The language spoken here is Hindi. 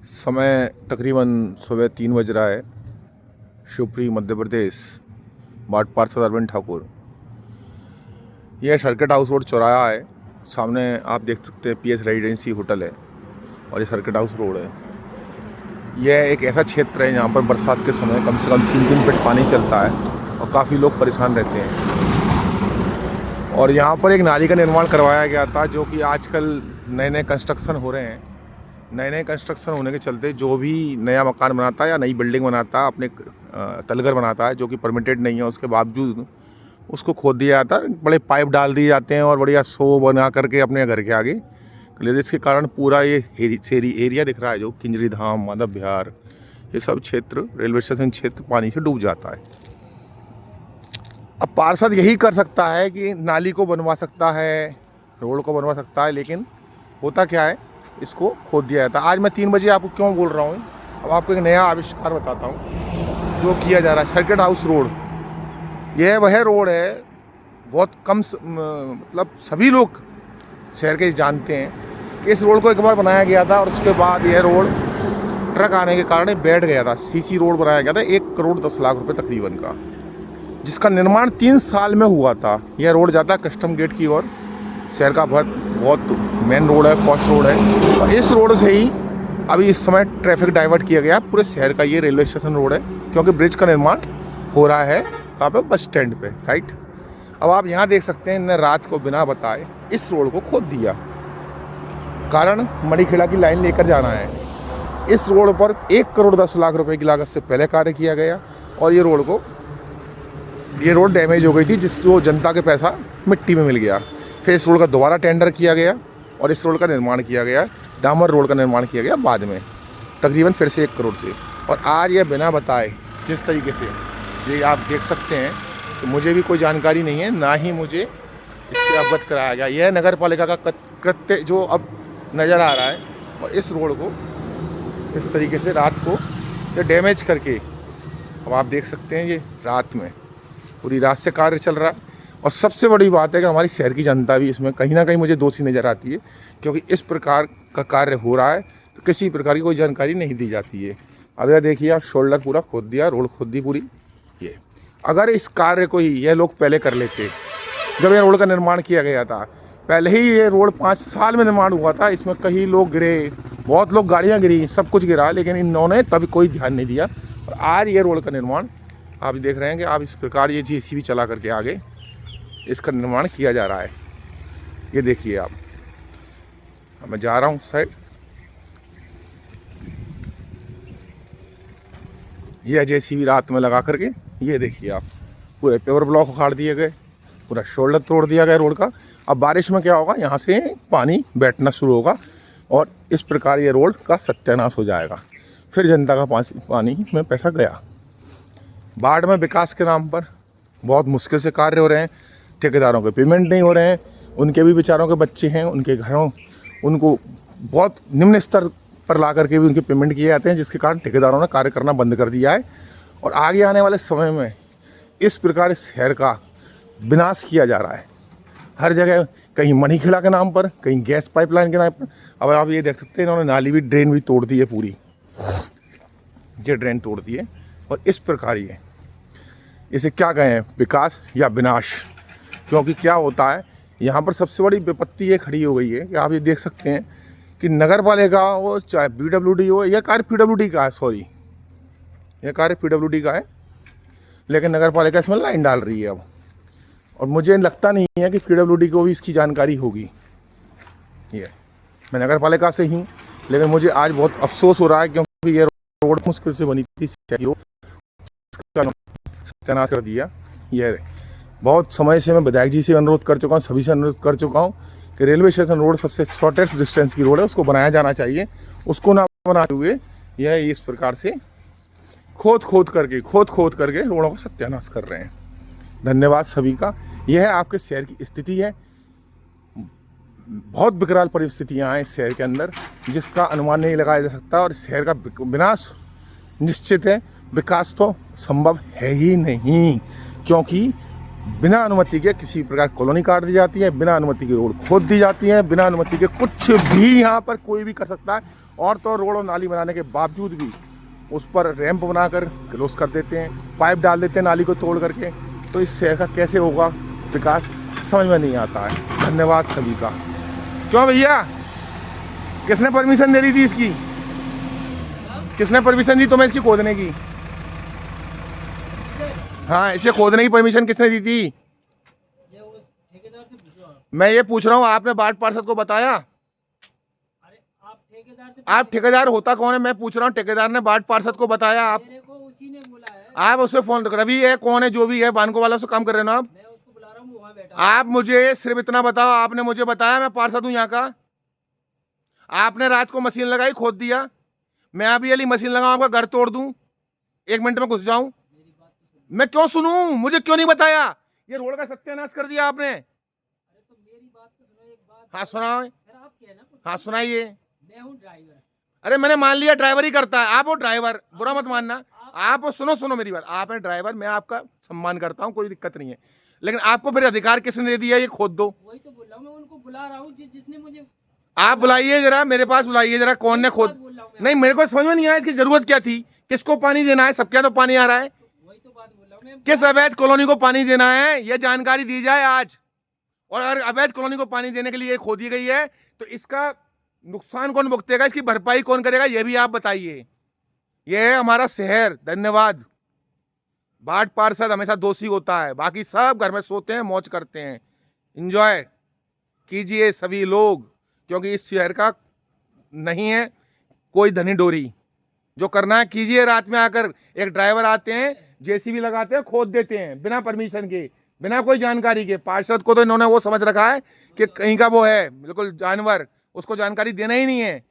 समय तकरीबन सुबह 3 बज रहा है। शिवपुरी मध्य प्रदेश, वार्ड पार्षद अरविंद ठाकुर। यह सर्किट हाउस रोड चौराहा है। सामने आप देख सकते हैं पीएस रेजिडेंसी होटल है और ये सर्किट हाउस रोड है। यह एक ऐसा क्षेत्र है जहाँ पर बरसात के समय कम से कम 3-3 फीट पानी चलता है और काफ़ी लोग परेशान रहते हैं। और यहाँ पर एक नाली का निर्माण करवाया गया था, जो कि आजकल नए नए कंस्ट्रक्शन हो रहे हैं। नए कंस्ट्रक्शन होने के चलते जो भी नया मकान बनाता है या नई बिल्डिंग बनाता है, अपने तलघर बनाता है जो कि परमिटेड नहीं है, उसके बावजूद उसको खोद दिया जाता है। बड़े पाइप डाल दिए जाते हैं और बढ़िया शो बना करके अपने घर के आगे, जिसके कारण पूरा ये एरिया दिख रहा है जो किंजरी धाम, माधव विहार, ये सब क्षेत्र, रेलवे स्टेशन क्षेत्र पानी से डूब जाता है। अब पार्षद यही कर सकता है कि नाली को बनवा सकता है, रोड को बनवा सकता है, लेकिन होता क्या है, इसको खोद दिया जाता है। आज मैं 3 बजे आपको क्यों बोल रहा हूँ, अब आपको एक नया आविष्कार बताता हूँ जो किया जा रहा है। सर्किट हाउस रोड, यह वह रोड है, बहुत कम मतलब सभी लोग शहर के जानते हैं कि इस रोड को एक बार बनाया गया था और उसके बाद यह रोड ट्रक आने के कारण बैठ गया था। सीसी रोड बनाया गया था 1 करोड़ 10 लाख रुपए तकरीबन का, जिसका निर्माण 3 साल में हुआ था। यह रोड जाता है कस्टम गेट की ओर। शहर का बहुत मेन रोड है, पॉश रोड है, और इस रोड से ही अभी इस समय ट्रैफिक डाइवर्ट किया गया पूरे शहर का। ये रेलवे स्टेशन रोड है, क्योंकि ब्रिज का निर्माण हो रहा है कहाँ पे, बस स्टैंड पे, राइट। अब आप यहाँ देख सकते हैं, इन्हें रात को बिना बताए इस रोड को खोद दिया, कारण मणिखेड़ा की लाइन लेकर जाना है। इस रोड पर 1 करोड़ 10 लाख रुपए की लागत से पहले कार्य किया गया और ये रोड डैमेज हो गई थी, जिसको जनता के पैसा मिट्टी में मिल गया। फिर इस रोड का दोबारा टेंडर किया गया और इस रोड का निर्माण किया गया, डामर रोड का निर्माण किया गया बाद में, तकरीबन फिर से 1 करोड़ से। और आज ये बिना बताए जिस तरीके से, ये आप देख सकते हैं कि मुझे भी कोई जानकारी नहीं है, ना ही मुझे इससे अवगत कराया गया। यह नगर पालिका का कृत्य जो अब नज़र आ रहा है। और इस रोड को इस तरीके से रात को ये डैमेज करके, अब आप देख सकते हैं, ये रात में पूरी रात से कार्य चल रहा है। और सबसे बड़ी बात है कि हमारी शहर की जनता भी इसमें कहीं ना कहीं मुझे दोषी नज़र आती है, क्योंकि इस प्रकार का कार्य हो रहा है तो किसी प्रकार की कोई जानकारी नहीं दी जाती है। अब यह देखिए, आप शोल्डर पूरा खोद दिया, रोड खोद दी पूरी। ये अगर इस कार्य को ही ये लोग पहले कर लेते, जब यह रोड का निर्माण किया गया था, पहले ही ये रोड 5 साल में निर्माण हुआ था, इसमें कई लोग गिरे, बहुत लोग, गाड़ियाँ गिरी, सब कुछ गिरा, लेकिन इन्होंने तभी कोई ध्यान नहीं दिया। और आज ये रोड का निर्माण आप देख रहे हैं कि आप इस प्रकार ये जेसीबी चला करके आगे इसका निर्माण किया जा रहा है। ये देखिए आप, मैं जा रहा हूँ उस साइड, ये जेसीबी रात में लगा करके, ये देखिए आप, पूरे पेवर ब्लॉक उखाड़ दिए गए, पूरा शोल्डर तोड़ दिया गया रोड का। अब बारिश में क्या होगा, यहाँ से पानी बैठना शुरू होगा और इस प्रकार ये रोड का सत्यानाश हो जाएगा। फिर जनता का पानी में पैसा गया। बाढ़ में विकास के नाम पर बहुत मुश्किल से कार्य हो रहे हैं, ठेकेदारों के पेमेंट नहीं हो रहे हैं, उनके भी बेचारों के बच्चे हैं, उनके घरों, उनको बहुत निम्न स्तर पर ला करके भी उनके पेमेंट किए जाते हैं, जिसके कारण ठेकेदारों ने कार्य करना बंद कर दिया है। और आगे आने वाले समय में इस प्रकार इस शहर का विनाश किया जा रहा है हर जगह, कहीं मणिखेड़ा के नाम पर, कहीं गैस पाइपलाइन के नाम पर। अब आप ये देख सकते हैं, इन्होंने नाली भी, ड्रेन भी तोड़ दी है पूरी, ये ड्रेन तोड़ दी है। और इस प्रकार ये, इसे क्या कहें, विकास या विनाश। क्योंकि क्या होता है, यहाँ पर सबसे बड़ी विपत्ति ये खड़ी हो गई है कि आप ये देख सकते हैं कि नगर पालिका हो, चाहे PWD हो, यह कार्य PWD का है, सॉरी, यह कार्य PWD का है, लेकिन नगर पालिका इसमें लाइन डाल रही है अब। और मुझे लगता नहीं है कि PWD को भी इसकी जानकारी होगी। ये मैं नगर पालिका से ही, लेकिन मुझे आज बहुत अफसोस हो रहा है, क्योंकि ये रोड मुश्किल से बनी थी, सत्यानाश कर दिया। यह बहुत समय से मैं विधायक जी से अनुरोध कर चुका हूँ, सभी से अनुरोध कर चुका हूँ कि रेलवे स्टेशन रोड सबसे शॉर्टेस्ट डिस्टेंस की रोड है, उसको बनाया जाना चाहिए। उसको ना बनाते हुए यह इस प्रकार से खोद खोद करके रोडों का सत्यानाश कर रहे हैं। धन्यवाद सभी का। यह है आपके शहर की स्थिति है। बहुत विकराल परिस्थितियाँ हैं इस शहर के अंदर, जिसका अनुमान नहीं लगाया जा सकता, और शहर का विनाश निश्चित है। विकास तो संभव है ही नहीं, क्योंकि बिना अनुमति के किसी प्रकार कॉलोनी काट दी जाती है, बिना अनुमति की रोड खोद दी जाती है, बिना अनुमति के कुछ भी यहाँ पर कोई भी कर सकता है। और तो रोड और नाली बनाने के बावजूद भी उस पर रैंप बनाकर क्लोज कर देते हैं, पाइप डाल देते हैं नाली को तोड़ करके। तो इस शहर का कैसे होगा विकास, समझ में नहीं आता है। धन्यवाद सभी का। क्यों भैया, किसने परमिशन दे दी थी इसकी? किसने परमिशन दी तुम्हें इसकी खोदने की? हाँ, इसे खोदने की परमिशन किसने दी थी? मैं ये पूछ रहा हूँ, आपने वार्ड पार्षद को बताया? आप ठेकेदार होता कौन है? मैं पूछ रहा हूँ, ठेकेदार ने वार्ड पार्षद को बताया? उसी ने बोला है। आप उससे फोन, रवि है कौन है जो भी है, बानको वाला से काम कर रहे हो ना आप? मैं उसको बुला रहा हूँ, वो वहाँ बैठा। आप मुझे सिर्फ इतना बताओ, आपने मुझे बताया मैं पार्षद हूँ यहाँ का? आपने रात को मशीन लगाई, खोद दिया। मैं अभी वाली मशीन लगाऊं, आपका घर तोड़ दूं, 1 मिनट में घुस जाऊं? मैं क्यों सुनूं? मुझे क्यों नहीं बताया? ये रोड का सत्यानाश कर दिया आपने। अरे तो मेरी बात तो सुनो, एक बात। हाँ सुनाओ। फिर आप कहना कुछ। हाँ सुनाइए। मैं हूँ ड्राइवर। अरे मैंने मान लिया ड्राइवर ही करता है, आप वो ड्राइवर, बुरा मत मानना। आप सुनो सुनो मेरी बात, आप हैं ड्राइवर, मैं आपका सम्मान करता हूँ, कोई दिक्कत नहीं है। लेकिन आपको फिर अधिकार किसने दे दिया ये खोद दो? वही तो बोल रहा हूँ, मैं उनको बुला रहा हूँ जिसने मुझे। आप बुलाइए जरा, मेरे पास बुलाइए जरा, कौन ने खोद। नहीं, मेरे को समझ में नहीं आया इसकी जरूरत क्या थी, किसको पानी देना है? सबके यहाँ तो पानी आ रहा है, वही तो बात बोल रहा हूँ मैं। किस अवैध कॉलोनी को पानी देना है ये जानकारी दी जाए आज। और अगर अवैध कॉलोनी को पानी देने के लिए खोदी गई है तो इसका नुकसान कौन भुगतेगा, इसकी भरपाई कौन करेगा, ये भी आप बताइए। ये है हमारा शहर। धन्यवाद। वार्ड पार्षद हमेशा दोषी होता है, बाकी सब घर में सोते हैं, मौज करते हैं। इंजॉय कीजिए सभी लोग, क्योंकि इस शहर का नहीं है कोई धनी डोरी। जो करना है कीजिए। रात में आकर एक ड्राइवर आते हैं, जेसीबी लगाते हैं, खोद देते हैं बिना परमिशन के, बिना कोई जानकारी के। पार्षद को तो इन्होंने वो समझ रखा है कि कहीं का वो है बिल्कुल जानवर, उसको जानकारी देना ही नहीं है।